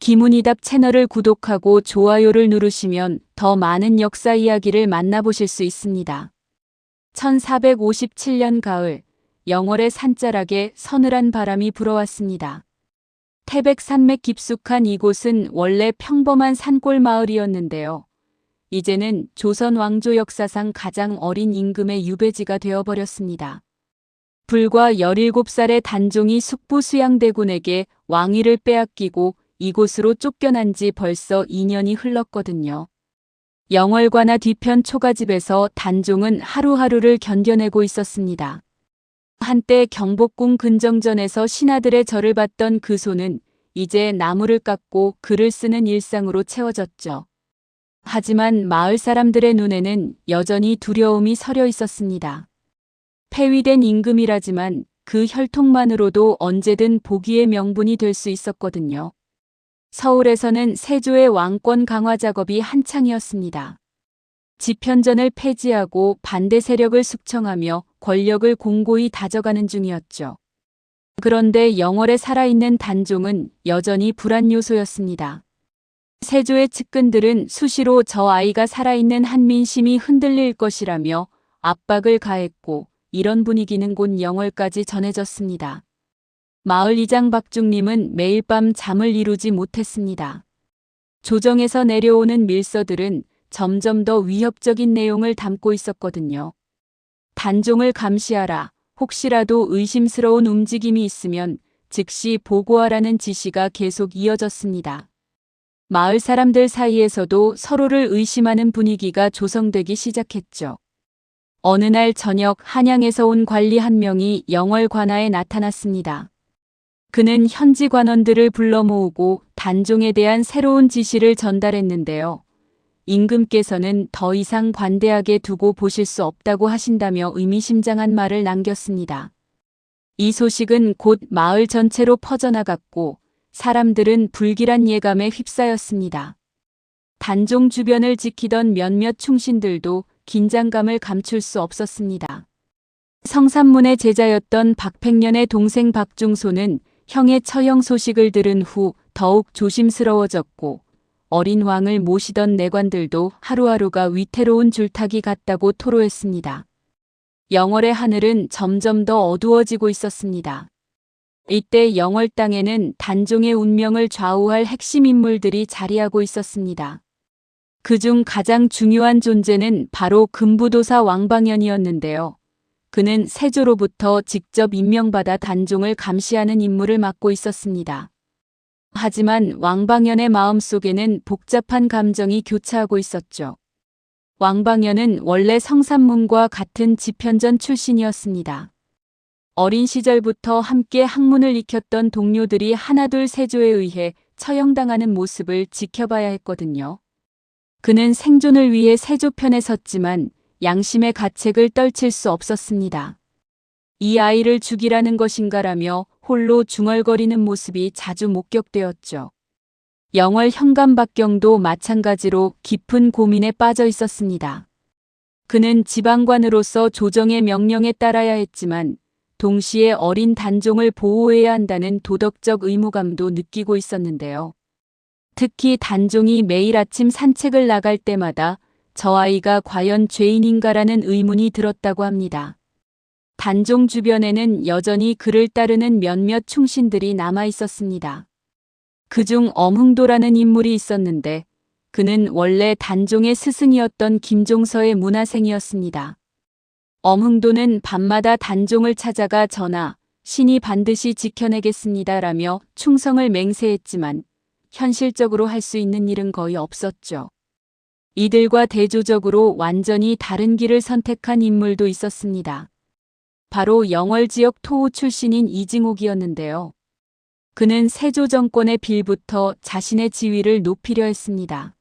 김은희답 채널을 구독하고 좋아요를 누르시면 더 많은 역사 이야기를 만나보실 수 있습니다. 1457년 가을, 영월의 산자락에 서늘한 바람이 불어왔습니다. 태백산맥 깊숙한 이곳은 원래 평범한 산골 마을이었는데요. 이제는 조선 왕조 역사상 가장 어린 임금의 유배지가 되어버렸습니다. 불과 17살의 단종이 숙부 수양대군에게 왕위를 빼앗기고 이곳으로 쫓겨난 지 벌써 2년이 흘렀거든요. 영월관하 뒤편 초가집에서 단종은 하루하루를 견뎌내고 있었습니다. 한때 경복궁 근정전에서 신하들의 절을 받던 그 손은 이제 나무를 깎고 글을 쓰는 일상으로 채워졌죠. 하지만 마을 사람들의 눈에는 여전히 두려움이 서려 있었습니다. 폐위된 임금이라지만 그 혈통만으로도 언제든 복위의 명분이 될 수 있었거든요. 서울에서는 세조의 왕권 강화 작업이 한창이었습니다. 집현전을 폐지하고 반대 세력을 숙청하며 권력을 공고히 다져가는 중이었죠. 그런데 영월에 살아있는 단종은 여전히 불안 요소였습니다. 세조의 측근들은 수시로 저 아이가 살아있는 한민심이 흔들릴 것이라며 압박을 가했고 이런 분위기는 곧 영월까지 전해졌습니다. 마을 이장 박중림은 매일 밤 잠을 이루지 못했습니다. 조정에서 내려오는 밀서들은 점점 더 위협적인 내용을 담고 있었거든요. 단종을 감시하라. 혹시라도 의심스러운 움직임이 있으면 즉시 보고하라는 지시가 계속 이어졌습니다. 마을 사람들 사이에서도 서로를 의심하는 분위기가 조성되기 시작했죠. 어느 날 저녁 한양에서 온 관리 한 명이 영월 관하에 나타났습니다. 그는 현지 관원들을 불러 모으고 단종에 대한 새로운 지시를 전달했는데요. 임금께서는 더 이상 관대하게 두고 보실 수 없다고 하신다며 의미심장한 말을 남겼습니다. 이 소식은 곧 마을 전체로 퍼져나갔고 사람들은 불길한 예감에 휩싸였습니다. 단종 주변을 지키던 몇몇 충신들도 긴장감을 감출 수 없었습니다. 성삼문의 제자였던 박팽년의 동생 박중소는 형의 처형 소식을 들은 후 더욱 조심스러워졌고 어린 왕을 모시던 내관들도 하루하루가 위태로운 줄타기 같다고 토로했습니다. 영월의 하늘은 점점 더 어두워지고 있었습니다. 이때 영월 땅에는 단종의 운명을 좌우할 핵심 인물들이 자리하고 있었습니다. 그중 가장 중요한 존재는 바로 금부도사 왕방연이었는데요. 그는 세조로부터 직접 임명받아 단종을 감시하는 임무를 맡고 있었습니다. 하지만 왕방연의 마음속에는 복잡한 감정이 교차하고 있었죠. 왕방연은 원래 성삼문과 같은 집현전 출신이었습니다. 어린 시절부터 함께 학문을 익혔던 동료들이 하나둘 세조에 의해 처형당하는 모습을 지켜봐야 했거든요. 그는 생존을 위해 세조 편에 섰지만 양심의 가책을 떨칠 수 없었습니다. 이 아이를 죽이라는 것인가라며 홀로 중얼거리는 모습이 자주 목격되었죠. 영월 현감 박경도 마찬가지로 깊은 고민에 빠져 있었습니다. 그는 지방관으로서 조정의 명령에 따라야 했지만 동시에 어린 단종을 보호해야 한다는 도덕적 의무감도 느끼고 있었는데요. 특히 단종이 매일 아침 산책을 나갈 때마다 저 아이가 과연 죄인인가라는 의문이 들었다고 합니다. 단종 주변에는 여전히 그를 따르는 몇몇 충신들이 남아 있었습니다. 그중 엄흥도라는 인물이 있었는데 그는 원래 단종의 스승이었던 김종서의 문화생이었습니다. 엄흥도는 밤마다 단종을 찾아가 전하, 신이 반드시 지켜내겠습니다라며 충성을 맹세했지만 현실적으로 할 수 있는 일은 거의 없었죠. 이들과 대조적으로 완전히 다른 길을 선택한 인물도 있었습니다. 바로 영월 지역 토우 출신인 이징옥이었는데요. 그는 세조 정권의 빌부터 자신의 지위를 높이려 했습니다.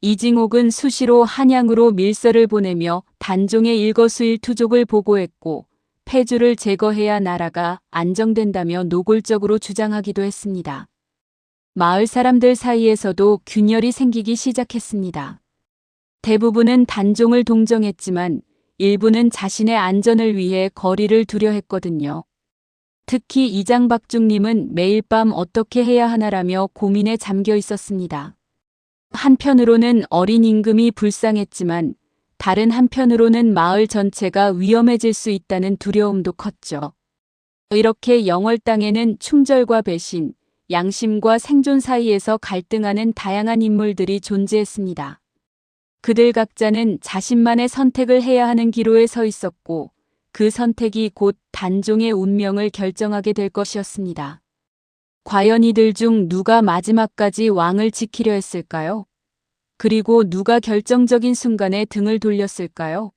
이징옥은 수시로 한양으로 밀서를 보내며 단종의 일거수일투족을 보고했고 폐주를 제거해야 나라가 안정된다며 노골적으로 주장하기도 했습니다. 마을 사람들 사이에서도 균열이 생기기 시작했습니다. 대부분은 단종을 동정했지만 일부는 자신의 안전을 위해 거리를 두려 했거든요. 특히 이장박중님은 매일 밤 어떻게 해야 하나라며 고민에 잠겨 있었습니다. 한편으로는 어린 임금이 불쌍했지만 다른 한편으로는 마을 전체가 위험해질 수 있다는 두려움도 컸죠. 이렇게 영월 땅에는 충절과 배신, 양심과 생존 사이에서 갈등하는 다양한 인물들이 존재했습니다. 그들 각자는 자신만의 선택을 해야 하는 기로에 서 있었고 그 선택이 곧 단종의 운명을 결정하게 될 것이었습니다. 과연 이들 중 누가 마지막까지 왕을 지키려 했을까요? 그리고 누가 결정적인 순간에 등을 돌렸을까요?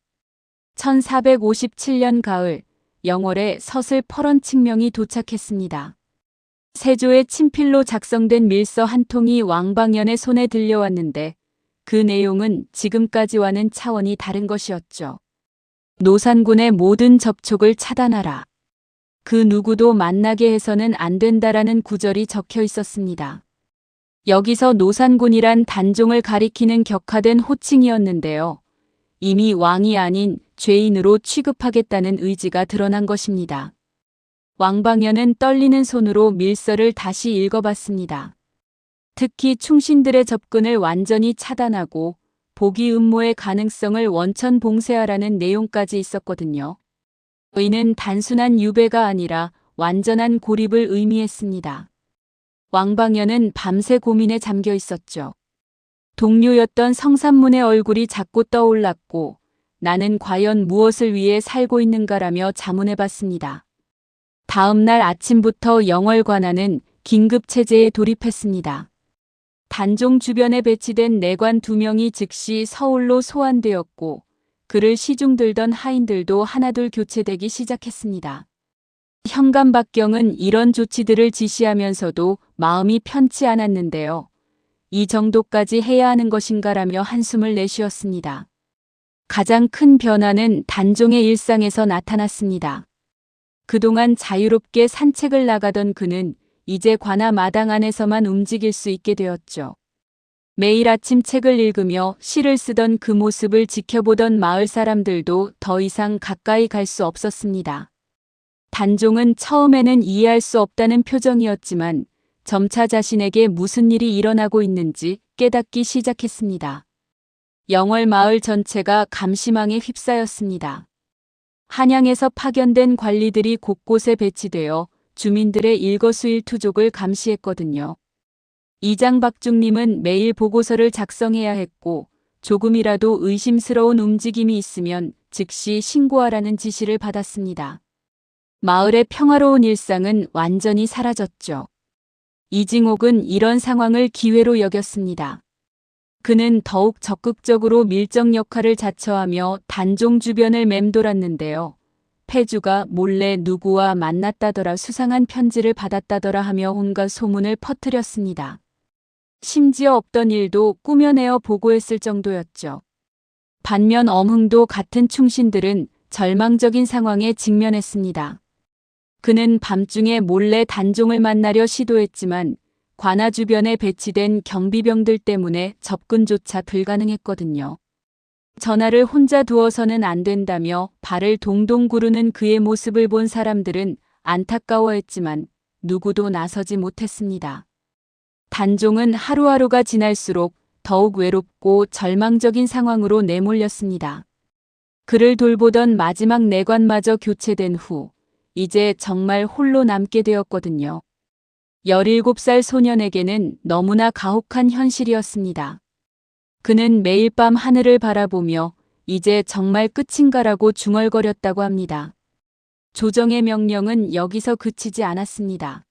1457년 가을, 영월에 서슬 퍼런 칙명이 도착했습니다. 세조의 친필로 작성된 밀서 한 통이 왕방연의 손에 들려왔는데 그 내용은 지금까지와는 차원이 다른 것이었죠. 노산군의 모든 접촉을 차단하라. 그 누구도 만나게 해서는 안 된다라는 구절이 적혀 있었습니다. 여기서 노산군이란 단종을 가리키는 격화된 호칭이었는데요. 이미 왕이 아닌 죄인으로 취급하겠다는 의지가 드러난 것입니다. 왕방연은 떨리는 손으로 밀서를 다시 읽어봤습니다. 특히 충신들의 접근을 완전히 차단하고 보기 음모의 가능성을 원천 봉쇄하라는 내용까지 있었거든요. 이는 단순한 유배가 아니라 완전한 고립을 의미했습니다. 왕방연은 밤새 고민에 잠겨 있었죠. 동료였던 성삼문의 얼굴이 자꾸 떠올랐고 나는 과연 무엇을 위해 살고 있는가라며 자문해봤습니다. 다음 날 아침부터 영월 관아는 긴급체제에 돌입했습니다. 단종 주변에 배치된 내관 2명이 즉시 서울로 소환되었고 그를 시중들던 하인들도 하나둘 교체되기 시작했습니다. 현감박경은 이런 조치들을 지시하면서도 마음이 편치 않았는데요. 이 정도까지 해야 하는 것인가라며 한숨을 내쉬었습니다. 가장 큰 변화는 단종의 일상에서 나타났습니다. 그동안 자유롭게 산책을 나가던 그는 이제 관아 마당 안에서만 움직일 수 있게 되었죠. 매일 아침 책을 읽으며 시를 쓰던 그 모습을 지켜보던 마을 사람들도 더 이상 가까이 갈 수 없었습니다. 단종은 처음에는 이해할 수 없다는 표정이었지만 점차 자신에게 무슨 일이 일어나고 있는지 깨닫기 시작했습니다. 영월 마을 전체가 감시망에 휩싸였습니다. 한양에서 파견된 관리들이 곳곳에 배치되어 주민들의 일거수일투족을 감시했거든요. 이장박중님은 매일 보고서를 작성해야 했고 조금이라도 의심스러운 움직임이 있으면 즉시 신고하라는 지시를 받았습니다. 마을의 평화로운 일상은 완전히 사라졌죠. 이징옥은 이런 상황을 기회로 여겼습니다. 그는 더욱 적극적으로 밀정 역할을 자처하며 단종 주변을 맴돌았는데요. 폐주가 몰래 누구와 만났다더라, 수상한 편지를 받았다더라 하며 온갖 소문을 퍼뜨렸습니다. 심지어 없던 일도 꾸며내어 보고했을 정도였죠. 반면 엄흥도 같은 충신들은 절망적인 상황에 직면했습니다. 그는 밤중에 몰래 단종을 만나려 시도했지만 관아 주변에 배치된 경비병들 때문에 접근조차 불가능했거든요. 전하를 혼자 두어서는 안 된다며 발을 동동 구르는 그의 모습을 본 사람들은 안타까워했지만 누구도 나서지 못했습니다. 단종은 하루하루가 지날수록 더욱 외롭고 절망적인 상황으로 내몰렸습니다. 그를 돌보던 마지막 내관마저 교체된 후 이제 정말 홀로 남게 되었거든요. 17살 소년에게는 너무나 가혹한 현실이었습니다. 그는 매일 밤 하늘을 바라보며 이제 정말 끝인가라고 중얼거렸다고 합니다. 조정의 명령은 여기서 그치지 않았습니다.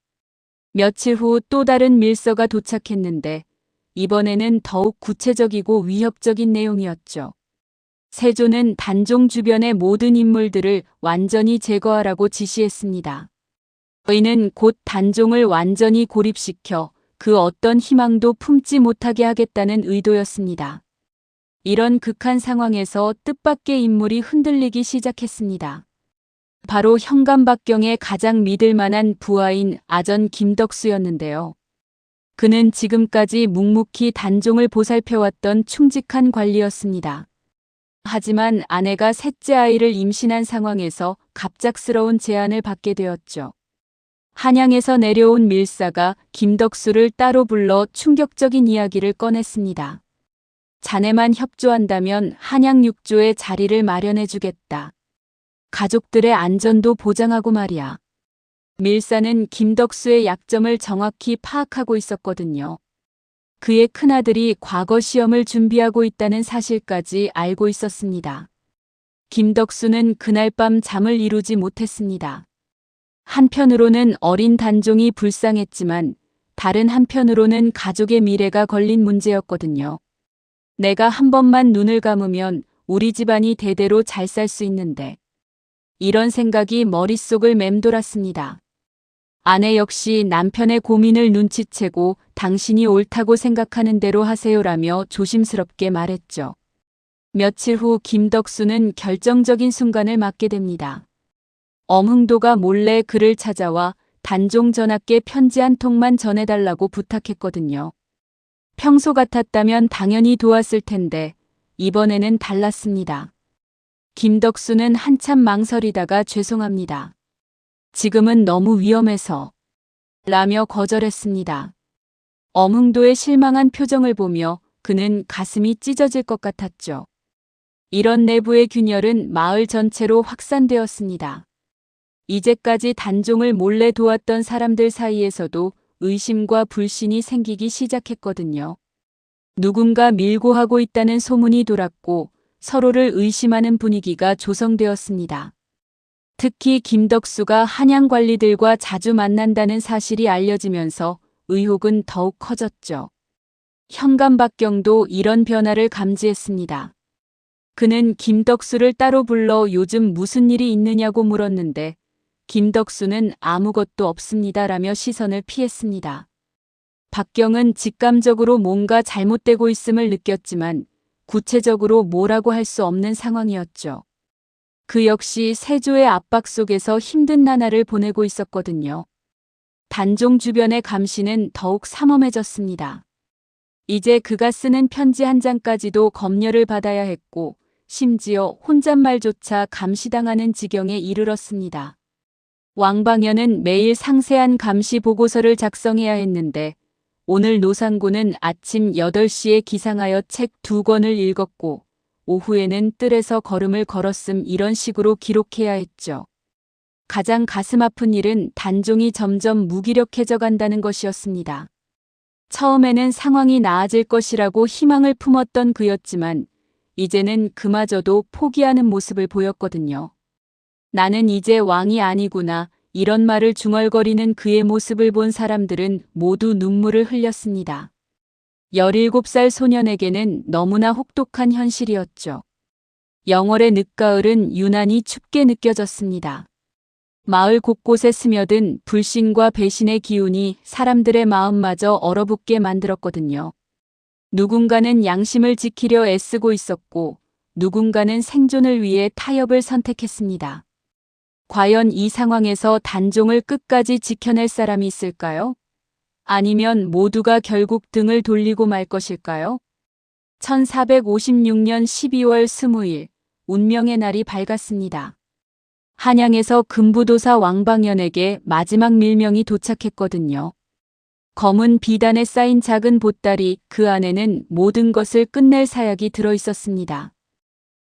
며칠 후 또 다른 밀서가 도착했는데 이번에는 더욱 구체적이고 위협적인 내용이었죠. 세조는 단종 주변의 모든 인물들을 완전히 제거하라고 지시했습니다. 이는 곧 단종을 완전히 고립시켜 그 어떤 희망도 품지 못하게 하겠다는 의도였습니다. 이런 극한 상황에서 뜻밖의 인물이 흔들리기 시작했습니다. 바로 현감박경의 가장 믿을 만한 부하인 아전 김덕수였는데요. 그는 지금까지 묵묵히 단종을 보살펴왔던 충직한 관리였습니다. 하지만 아내가 셋째 아이를 임신한 상황에서 갑작스러운 제안을 받게 되었죠. 한양에서 내려온 밀사가 김덕수를 따로 불러 충격적인 이야기를 꺼냈습니다. 자네만 협조한다면 한양 육조에 자리를 마련해 주겠다. 가족들의 안전도 보장하고 말이야. 밀사는 김덕수의 약점을 정확히 파악하고 있었거든요. 그의 큰아들이 과거 시험을 준비하고 있다는 사실까지 알고 있었습니다. 김덕수는 그날 밤 잠을 이루지 못했습니다. 한편으로는 어린 단종이 불쌍했지만 다른 한편으로는 가족의 미래가 걸린 문제였거든요. 내가 한 번만 눈을 감으면 우리 집안이 대대로 잘 살 수 있는데. 이런 생각이 머릿속을 맴돌았습니다. 아내 역시 남편의 고민을 눈치채고 당신이 옳다고 생각하는 대로 하세요라며 조심스럽게 말했죠. 며칠 후 김덕수는 결정적인 순간을 맞게 됩니다. 엄흥도가 몰래 그를 찾아와 단종 전하께 편지 한 통만 전해달라고 부탁했거든요. 평소 같았다면 당연히 도왔을 텐데 이번에는 달랐습니다. 김덕수는 한참 망설이다가 죄송합니다. 지금은 너무 위험해서 라며 거절했습니다. 엄흥도의 실망한 표정을 보며 그는 가슴이 찢어질 것 같았죠. 이런 내부의 균열은 마을 전체로 확산되었습니다. 이제까지 단종을 몰래 도왔던 사람들 사이에서도 의심과 불신이 생기기 시작했거든요. 누군가 밀고 하고 있다는 소문이 돌았고 서로를 의심하는 분위기가 조성되었습니다. 특히 김덕수가 한양 관리들과 자주 만난다는 사실이 알려지면서 의혹은 더욱 커졌죠. 현감 박경도 이런 변화를 감지했습니다. 그는 김덕수를 따로 불러 요즘 무슨 일이 있느냐고 물었는데 김덕수는 아무것도 없습니다라며 시선을 피했습니다. 박경은 직감적으로 뭔가 잘못되고 있음을 느꼈지만 구체적으로 뭐라고 할 수 없는 상황이었죠. 그 역시 세조의 압박 속에서 힘든 나날을 보내고 있었거든요. 단종 주변의 감시는 더욱 삼엄해졌습니다. 이제 그가 쓰는 편지 한 장까지도 검열을 받아야 했고 심지어 혼잣말조차 감시당하는 지경에 이르렀습니다. 왕방현은 매일 상세한 감시 보고서를 작성해야 했는데 오늘 노상군은 아침 8시에 기상하여 책 2권을 읽었고 오후에는 뜰에서 걸음을 걸었음 이런 식으로 기록해야 했죠. 가장 가슴 아픈 일은 단종이 점점 무기력해져 간다는 것이었습니다. 처음에는 상황이 나아질 것이라고 희망을 품었던 그였지만 이제는 그마저도 포기하는 모습을 보였거든요. 나는 이제 왕이 아니구나. 이런 말을 중얼거리는 그의 모습을 본 사람들은 모두 눈물을 흘렸습니다. 17살 소년에게는 너무나 혹독한 현실이었죠. 영월의 늦가을은 유난히 춥게 느껴졌습니다. 마을 곳곳에 스며든 불신과 배신의 기운이 사람들의 마음마저 얼어붙게 만들었거든요. 누군가는 양심을 지키려 애쓰고 있었고 누군가는 생존을 위해 타협을 선택했습니다. 과연 이 상황에서 단종을 끝까지 지켜낼 사람이 있을까요? 아니면 모두가 결국 등을 돌리고 말 것일까요? 1456년 12월 20일, 운명의 날이 밝았습니다. 한양에서 금부도사 왕방현에게 마지막 밀명이 도착했거든요. 검은 비단에 쌓인 작은 보따리, 그 안에는 모든 것을 끝낼 사약이 들어있었습니다.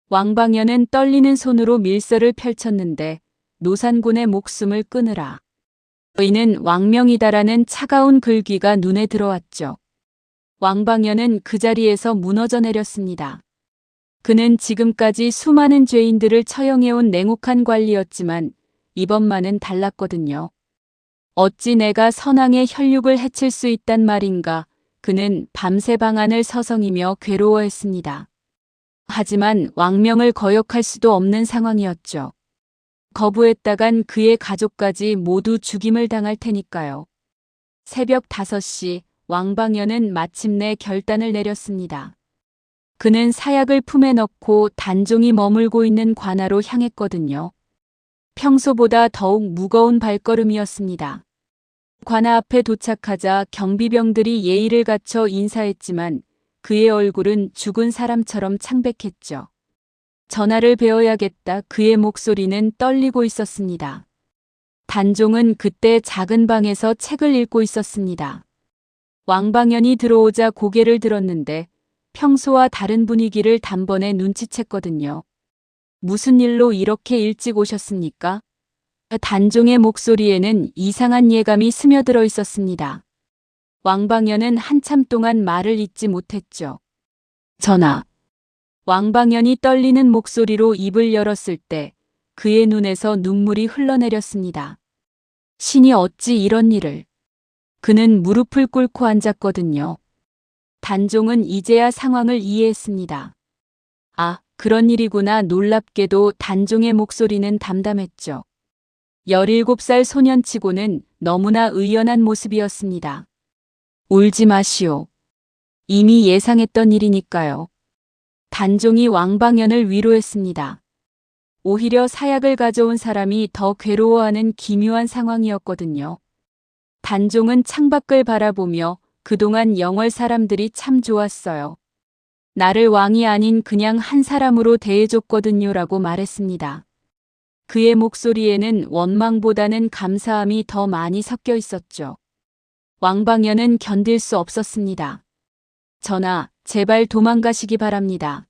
왕방현은 떨리는 손으로 밀서를 펼쳤는데 노산군의 목숨을 끊으라. 너희는 왕명이다라는 차가운 글귀가 눈에 들어왔죠. 왕방현은 그 자리에서 무너져 내렸습니다. 그는 지금까지 수많은 죄인들을 처형해온 냉혹한 관리였지만 이번만은 달랐거든요. 어찌 내가 선왕의 혈육을 해칠 수 있단 말인가. 그는 밤새 방안을 서성이며 괴로워했습니다. 하지만 왕명을 거역할 수도 없는 상황이었죠. 거부했다간 그의 가족까지 모두 죽임을 당할 테니까요. 새벽 5시 왕방현은 마침내 결단을 내렸습니다. 그는 사약을 품에 넣고 단종이 머물고 있는 관아로 향했거든요. 평소보다 더욱 무거운 발걸음이었습니다. 관아 앞에 도착하자 경비병들이 예의를 갖춰 인사했지만 그의 얼굴은 죽은 사람처럼 창백했죠. 전하를 배워야겠다. 그의 목소리는 떨리고 있었습니다. 단종은 그때 작은 방에서 책을 읽고 있었습니다. 왕방연이 들어오자 고개를 들었는데 평소와 다른 분위기를 단번에 눈치챘거든요. 무슨 일로 이렇게 일찍 오셨습니까? 단종의 목소리에는 이상한 예감이 스며들어 있었습니다. 왕방연은 한참 동안 말을 잇지 못했죠. 전하. 왕방연이 떨리는 목소리로 입을 열었을 때 그의 눈에서 눈물이 흘러내렸습니다. 신이 어찌 이런 일을. 그는 무릎을 꿇고 앉았거든요. 단종은 이제야 상황을 이해했습니다. 아, 그런 일이구나. 놀랍게도 단종의 목소리는 담담했죠. 17살 소년치고는 너무나 의연한 모습이었습니다. 울지 마시오. 이미 예상했던 일이니까요. 단종이 왕방연을 위로했습니다. 오히려 사약을 가져온 사람이 더 괴로워하는 기묘한 상황이었거든요. 단종은 창밖을 바라보며 그동안 영월 사람들이 참 좋았어요. 나를 왕이 아닌 그냥 한 사람으로 대해줬거든요라고 말했습니다. 그의 목소리에는 원망보다는 감사함이 더 많이 섞여 있었죠. 왕방연은 견딜 수 없었습니다. 전하, 제발 도망가시기 바랍니다.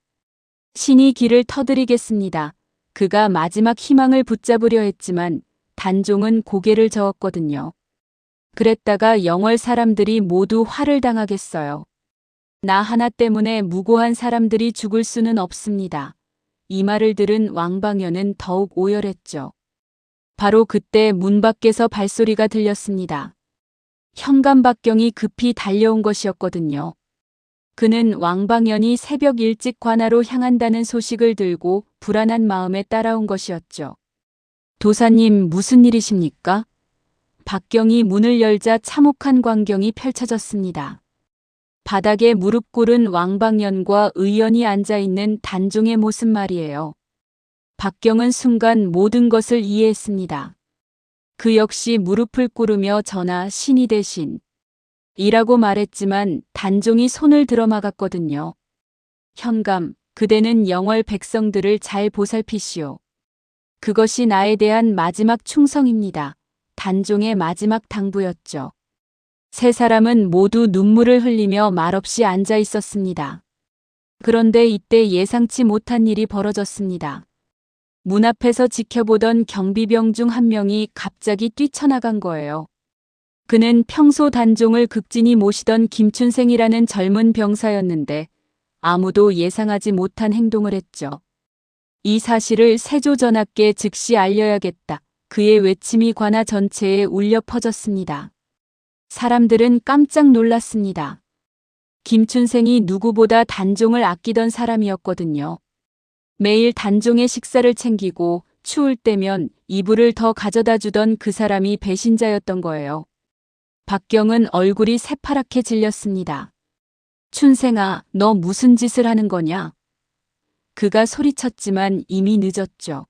신이 길을 터드리겠습니다. 그가 마지막 희망을 붙잡으려 했지만 단종은 고개를 저었거든요. 그랬다가 영월 사람들이 모두 화를 당하겠어요. 나 하나 때문에 무고한 사람들이 죽을 수는 없습니다. 이 말을 들은 왕방연은 더욱 오열했죠. 바로 그때 문 밖에서 발소리가 들렸습니다. 현감박경이 급히 달려온 것이었거든요. 그는 왕방연이 새벽 일찍 관하로 향한다는 소식을 들고 불안한 마음에 따라온 것이었죠. 도사님, 무슨 일이십니까? 박경이 문을 열자 참혹한 광경이 펼쳐졌습니다. 바닥에 무릎 꿇은 왕방연과 의연히 앉아있는 단종의 모습 말이에요. 박경은 순간 모든 것을 이해했습니다. 그 역시 무릎을 꿇으며 전하, 신이 대신 이라고 말했지만 단종이 손을 들어막았거든요. 현감, 그대는 영월 백성들을 잘 보살피시오. 그것이 나에 대한 마지막 충성입니다. 단종의 마지막 당부였죠. 세 사람은 모두 눈물을 흘리며 말없이 앉아 있었습니다. 그런데 이때 예상치 못한 일이 벌어졌습니다. 문 앞에서 지켜보던 경비병 중 한 명이 갑자기 뛰쳐나간 거예요. 그는 평소 단종을 극진히 모시던 김춘생이라는 젊은 병사였는데 아무도 예상하지 못한 행동을 했죠. 이 사실을 세조 전하께 즉시 알려야겠다. 그의 외침이 관아 전체에 울려 퍼졌습니다. 사람들은 깜짝 놀랐습니다. 김춘생이 누구보다 단종을 아끼던 사람이었거든요. 매일 단종의 식사를 챙기고 추울 때면 이불을 더 가져다 주던 그 사람이 배신자였던 거예요. 박경은 얼굴이 새파랗게 질렸습니다. 춘생아, 너 무슨 짓을 하는 거냐? 그가 소리쳤지만 이미 늦었죠.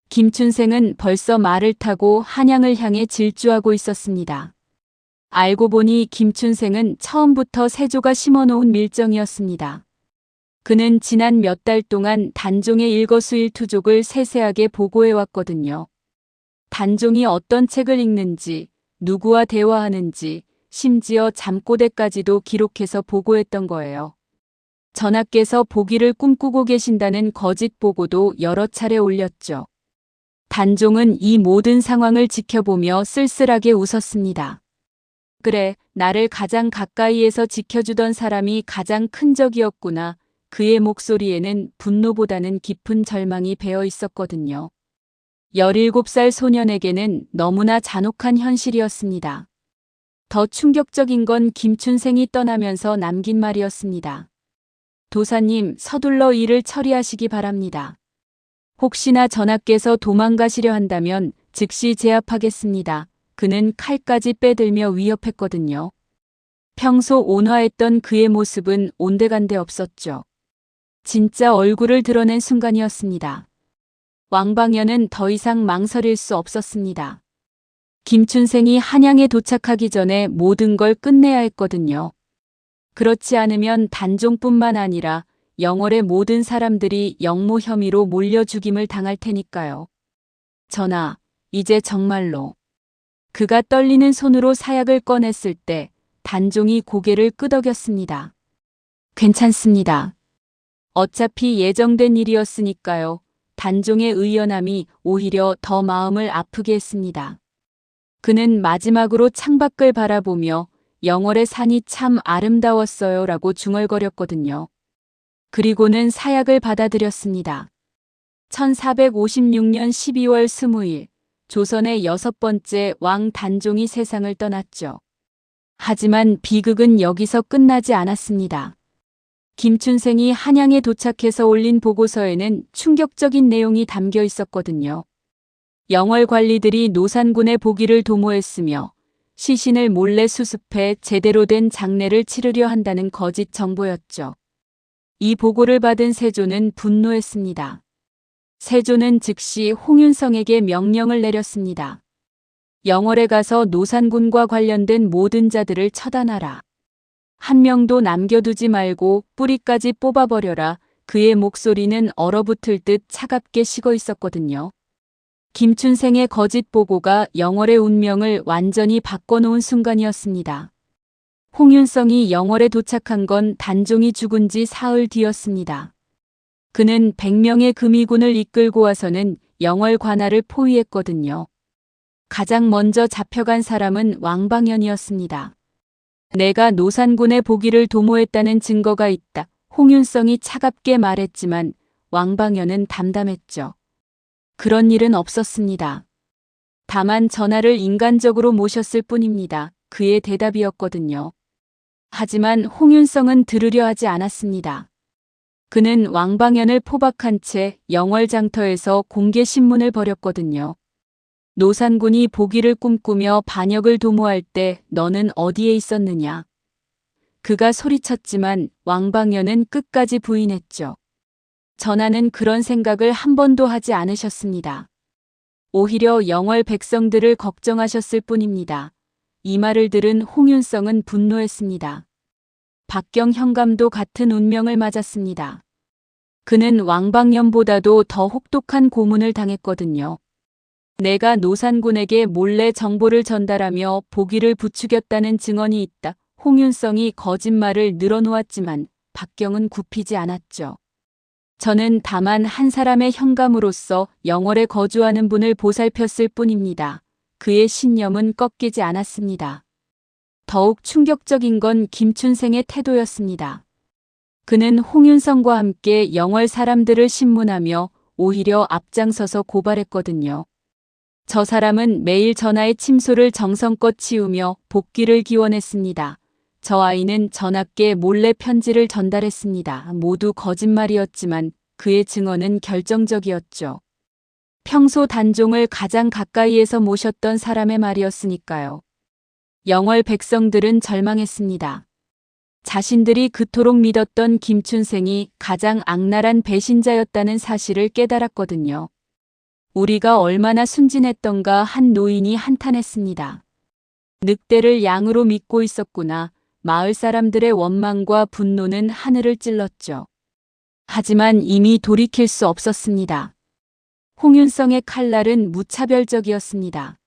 김춘생은 벌써 말을 타고 한양을 향해 질주하고 있었습니다. 알고 보니 김춘생은 처음부터 세조가 심어놓은 밀정이었습니다. 그는 지난 몇 달 동안 단종의 일거수일투족을 세세하게 보고해왔거든요. 단종이 어떤 책을 읽는지, 누구와 대화하는지, 심지어 잠꼬대까지도 기록해서 보고했던 거예요. 전하께서 보기를 꿈꾸고 계신다는 거짓 보고도 여러 차례 올렸죠. 단종은 이 모든 상황을 지켜보며 쓸쓸하게 웃었습니다. 그래, 나를 가장 가까이에서 지켜주던 사람이 가장 큰 적이었구나. 그의 목소리에는 분노보다는 깊은 절망이 배어 있었거든요. 17살 소년에게는 너무나 잔혹한 현실이었습니다. 더 충격적인 건 김춘생이 떠나면서 남긴 말이었습니다. 도사님, 서둘러 일을 처리하시기 바랍니다. 혹시나 전하께서 도망가시려 한다면 즉시 제압하겠습니다. 그는 칼까지 빼들며 위협했거든요. 평소 온화했던 그의 모습은 온데간데 없었죠. 진짜 얼굴을 드러낸 순간이었습니다. 왕방연은 더 이상 망설일 수 없었습니다. 김춘생이 한양에 도착하기 전에 모든 걸 끝내야 했거든요. 그렇지 않으면 단종뿐만 아니라 영월의 모든 사람들이 영모 혐의로 몰려 죽임을 당할 테니까요. 전하, 이제 정말로. 그가 떨리는 손으로 사약을 꺼냈을 때 단종이 고개를 끄덕였습니다. 괜찮습니다. 어차피 예정된 일이었으니까요. 단종의 의연함이 오히려 더 마음을 아프게 했습니다. 그는 마지막으로 창밖을 바라보며 영월의 산이 참 아름다웠어요 라고 중얼거렸거든요. 그리고는 사약을 받아들였습니다. 1456년 12월 20일 조선의 6번째 왕 단종이 세상을 떠났죠. 하지만 비극은 여기서 끝나지 않았습니다. 김춘생이 한양에 도착해서 올린 보고서에는 충격적인 내용이 담겨 있었거든요. 영월 관리들이 노산군의 보기를 도모했으며 시신을 몰래 수습해 제대로 된 장례를 치르려 한다는 거짓 정보였죠. 이 보고를 받은 세조는 분노했습니다. 세조는 즉시 홍윤성에게 명령을 내렸습니다. 영월에 가서 노산군과 관련된 모든 자들을 처단하라. 한 명도 남겨두지 말고 뿌리까지 뽑아버려라. 그의 목소리는 얼어붙을 듯 차갑게 식어 있었거든요. 김춘생의 거짓 보고가 영월의 운명을 완전히 바꿔놓은 순간이었습니다. 홍윤성이 영월에 도착한 건 단종이 죽은 지 사흘 뒤였습니다. 그는 100명의 금이군을 이끌고 와서는 영월 관할을 포위했거든요. 가장 먼저 잡혀간 사람은 왕방연이었습니다. 내가 노산군의 보기를 도모했다는 증거가 있다. 홍윤성이 차갑게 말했지만 왕방연은 담담했죠. 그런 일은 없었습니다. 다만 전하를 인간적으로 모셨을 뿐입니다. 그의 대답이었거든요. 하지만 홍윤성은 들으려 하지 않았습니다. 그는 왕방연을 포박한 채 영월 장터에서 공개 신문을 벌였거든요. 노산군이 보기를 꿈꾸며 반역을 도모할 때 너는 어디에 있었느냐. 그가 소리쳤지만 왕방연은 끝까지 부인했죠. 전하는 그런 생각을 한 번도 하지 않으셨습니다. 오히려 영월 백성들을 걱정하셨을 뿐입니다. 이 말을 들은 홍윤성은 분노했습니다. 박경 현감도 같은 운명을 맞았습니다. 그는 왕방연보다도 더 혹독한 고문을 당했거든요. 내가 노산군에게 몰래 정보를 전달하며 보기를 부추겼다는 증언이 있다. 홍윤성이 거짓말을 늘어놓았지만 박경은 굽히지 않았죠. 저는 다만 한 사람의 현감으로서 영월에 거주하는 분을 보살폈을 뿐입니다. 그의 신념은 꺾이지 않았습니다. 더욱 충격적인 건 김춘생의 태도였습니다. 그는 홍윤성과 함께 영월 사람들을 신문하며 오히려 앞장서서 고발했거든요. 저 사람은 매일 전하의 침소를 정성껏 치우며 복귀를 기원했습니다. 저 아이는 전하께 몰래 편지를 전달했습니다. 모두 거짓말이었지만 그의 증언은 결정적이었죠. 평소 단종을 가장 가까이에서 모셨던 사람의 말이었으니까요. 영월 백성들은 절망했습니다. 자신들이 그토록 믿었던 김춘생이 가장 악랄한 배신자였다는 사실을 깨달았거든요. 우리가 얼마나 순진했던가 한 노인이 한탄했습니다. 늑대를 양으로 믿고 있었구나. 마을 사람들의 원망과 분노는 하늘을 찔렀죠. 하지만 이미 돌이킬 수 없었습니다. 홍윤성의 칼날은 무차별적이었습니다.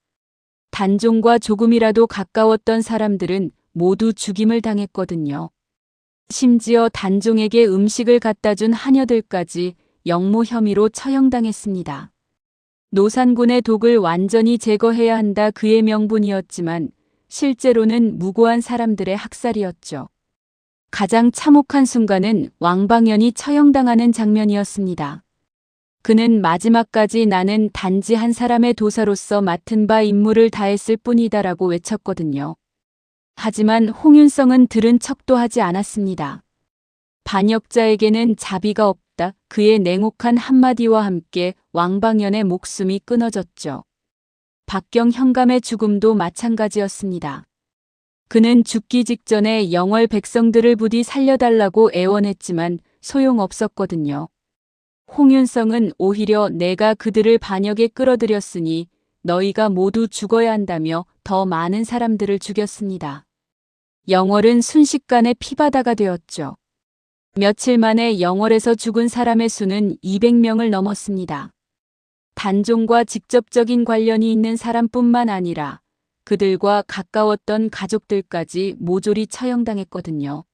단종과 조금이라도 가까웠던 사람들은 모두 죽임을 당했거든요. 심지어 단종에게 음식을 갖다 준 하녀들까지 영모 혐의로 처형당했습니다. 노산군의 독을 완전히 제거해야 한다 그의 명분이었지만 실제로는 무고한 사람들의 학살이었죠. 가장 참혹한 순간은 왕방연이 처형당하는 장면이었습니다. 그는 마지막까지 나는 단지 한 사람의 도사로서 맡은 바 임무를 다했을 뿐이다라고 외쳤거든요. 하지만 홍윤성은 들은 척도 하지 않았습니다. 반역자에게는 자비가 없다. 그의 냉혹한 한마디와 함께 왕방연의 목숨이 끊어졌죠. 박경 현감의 죽음도 마찬가지였습니다. 그는 죽기 직전에 영월 백성들을 부디 살려달라고 애원했지만 소용없었거든요. 홍윤성은 오히려 내가 그들을 반역에 끌어들였으니 너희가 모두 죽어야 한다며 더 많은 사람들을 죽였습니다. 영월은 순식간에 피바다가 되었죠. 며칠 만에 영월에서 죽은 사람의 수는 200명을 넘었습니다. 단종과 직접적인 관련이 있는 사람뿐만 아니라 그들과 가까웠던 가족들까지 모조리 처형당했거든요.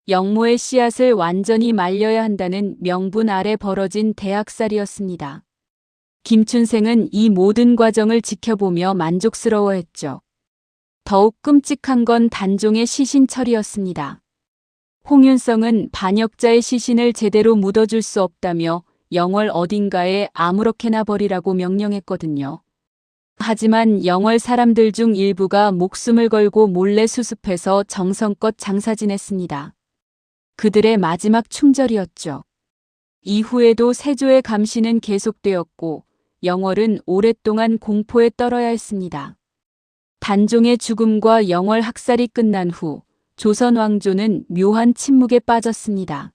영모의 씨앗을 완전히 말려야 한다는 명분 아래 벌어진 대학살이었습니다. 김춘생은 이 모든 과정을 지켜보며 만족스러워했죠. 더욱 끔찍한 건 단종의 시신 처리였습니다. 홍윤성은 반역자의 시신을 제대로 묻어줄 수 없다며 영월 어딘가에 아무렇게나 버리라고 명령했거든요. 하지만 영월 사람들 중 일부가 목숨을 걸고 몰래 수습해서 정성껏 장사 지냈습니다. 그들의 마지막 충절이었죠. 이후에도 세조의 감시는 계속되었고 영월은 오랫동안 공포에 떨어야 했습니다. 단종의 죽음과 영월 학살이 끝난 후 조선 왕조는 묘한 침묵에 빠졌습니다.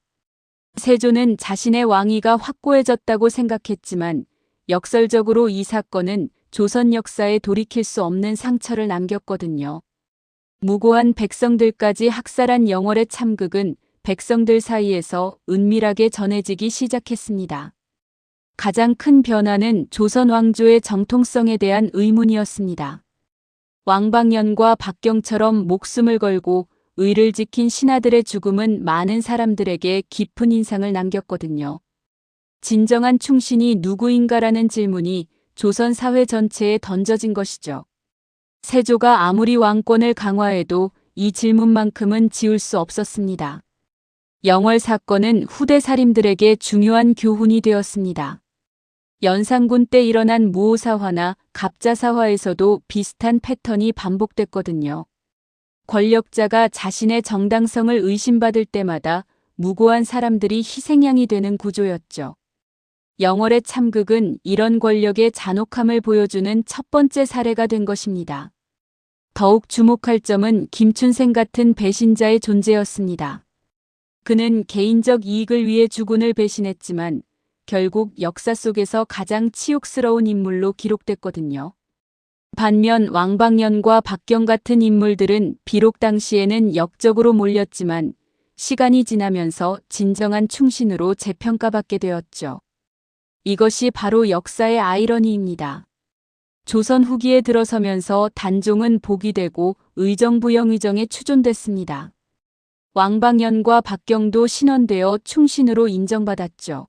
세조는 자신의 왕위가 확고해졌다고 생각했지만 역설적으로 이 사건은 조선 역사에 돌이킬 수 없는 상처를 남겼거든요. 무고한 백성들까지 학살한 영월의 참극은 백성들 사이에서 은밀하게 전해지기 시작했습니다. 가장 큰 변화는 조선 왕조의 정통성에 대한 의문이었습니다. 왕방연과 박경처럼 목숨을 걸고 의를 지킨 신하들의 죽음은 많은 사람들에게 깊은 인상을 남겼거든요. 진정한 충신이 누구인가라는 질문이 조선 사회 전체에 던져진 것이죠. 세조가 아무리 왕권을 강화해도 이 질문만큼은 지울 수 없었습니다. 영월 사건은 후대 살인들에게 중요한 교훈이 되었습니다. 연산군 때 일어난 무오사화나 갑자사화에서도 비슷한 패턴이 반복됐거든요. 권력자가 자신의 정당성을 의심받을 때마다 무고한 사람들이 희생양이 되는 구조였죠. 영월의 참극은 이런 권력의 잔혹함을 보여주는 첫 번째 사례가 된 것입니다. 더욱 주목할 점은 김춘생 같은 배신자의 존재였습니다. 그는 개인적 이익을 위해 주군을 배신했지만 결국 역사 속에서 가장 치욕스러운 인물로 기록됐거든요. 반면 왕방연과 박경 같은 인물들은 비록 당시에는 역적으로 몰렸지만 시간이 지나면서 진정한 충신으로 재평가받게 되었죠. 이것이 바로 역사의 아이러니입니다. 조선 후기에 들어서면서 단종은 복이 되고 의정부영의정에 추존됐습니다. 왕방연과 박경도 신원되어 충신으로 인정받았죠.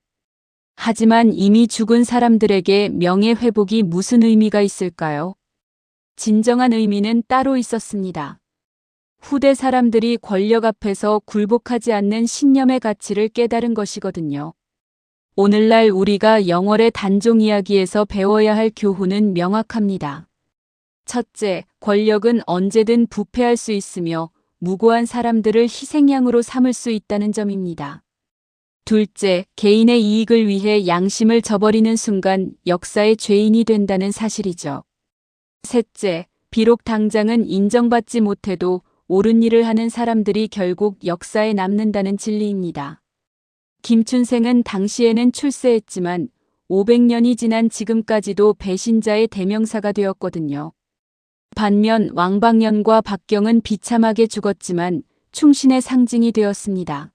하지만 이미 죽은 사람들에게 명예회복이 무슨 의미가 있을까요? 진정한 의미는 따로 있었습니다. 후대 사람들이 권력 앞에서 굴복하지 않는 신념의 가치를 깨달은 것이거든요. 오늘날 우리가 영월의 단종 이야기에서 배워야 할 교훈은 명확합니다. 첫째, 권력은 언제든 부패할 수 있으며 무고한 사람들을 희생양으로 삼을 수 있다는 점입니다. 둘째, 개인의 이익을 위해 양심을 저버리는 순간 역사의 죄인이 된다는 사실이죠. 셋째, 비록 당장은 인정받지 못해도 옳은 일을 하는 사람들이 결국 역사에 남는다는 진리입니다. 김춘생은 당시에는 출세했지만 500년이 지난 지금까지도 배신자의 대명사가 되었거든요. 반면 왕방연과 박경은 비참하게 죽었지만 충신의 상징이 되었습니다.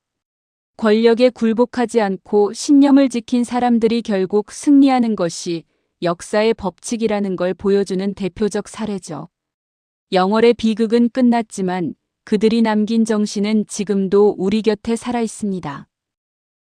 권력에 굴복하지 않고 신념을 지킨 사람들이 결국 승리하는 것이 역사의 법칙이라는 걸 보여주는 대표적 사례죠. 영월의 비극은 끝났지만 그들이 남긴 정신은 지금도 우리 곁에 살아 있습니다.